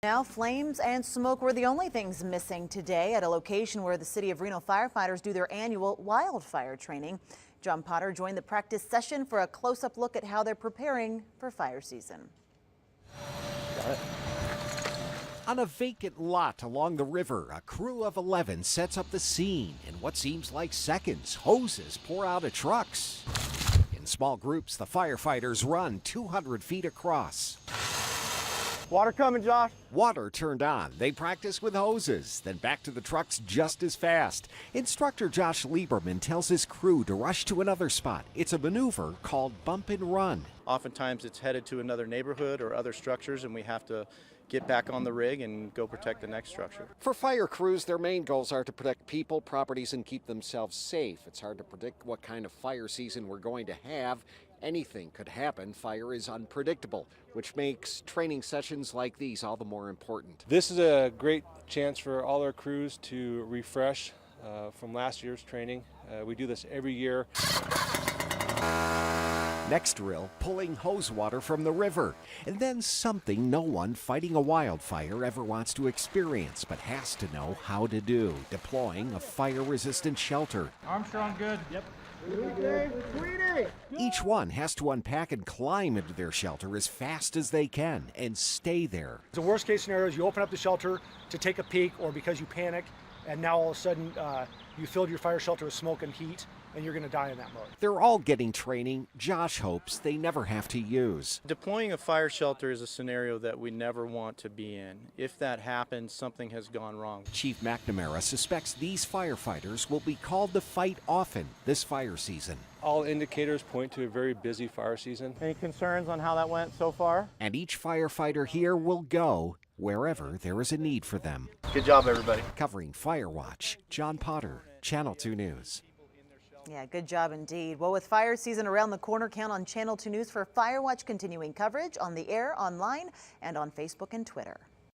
Now, flames and smoke were the only things missing today at a location where the city of Reno firefighters do their annual wildfire training. John Potter joined the practice session for a close-up look at how they're preparing for fire season. On a vacant lot along the river, a crew of 11 sets up the scene. In what seems like seconds, hoses pour out of trucks. In small groups, the firefighters run 200 feet across. Water coming, Josh. Water turned on. They practice with hoses, then back to the trucks just as fast. Instructor Josh Lieberman tells his crew to rush to another spot. It's a maneuver called bump and run. Oftentimes it's headed to another neighborhood or other structures, and we have to get back on the rig and go protect the next structure. For fire crews, their main goals are to protect people, properties, and keep themselves safe. It's hard to predict what kind of fire season we're going to have. Anything could happen. Fire is unpredictable, which makes training sessions like these all the more important. This is a great chance for all our crews to refresh from last year's training. We do this every year. Next drill, pulling hose water from the river. And then something no one fighting a wildfire ever wants to experience, but has to know how to do. Deploying a fire-resistant shelter. Armstrong, good. Yep. Each one has to unpack and climb into their shelter as fast as they can and stay there. The worst case scenario is you open up the shelter to take a peek, or because you panic and now all of a sudden you filled your fire shelter with smoke and heat, and you're going to die in that mode. They're all getting training Josh hopes they never have to use. Deploying a fire shelter is a scenario that we never want to be in. If that happens, something has gone wrong. Chief McNamara suspects these firefighters will be called to fight often this fire season. All indicators point to a very busy fire season. Any concerns on how that went so far? And each firefighter here will go wherever there is a need for them. Good job, everybody. Covering Fire Watch, John Potter, Channel 2 News. Yeah, good job indeed. Well, with fire season around the corner, count on Channel 2 News for Fire Watch continuing coverage on the air, online, and on Facebook and Twitter.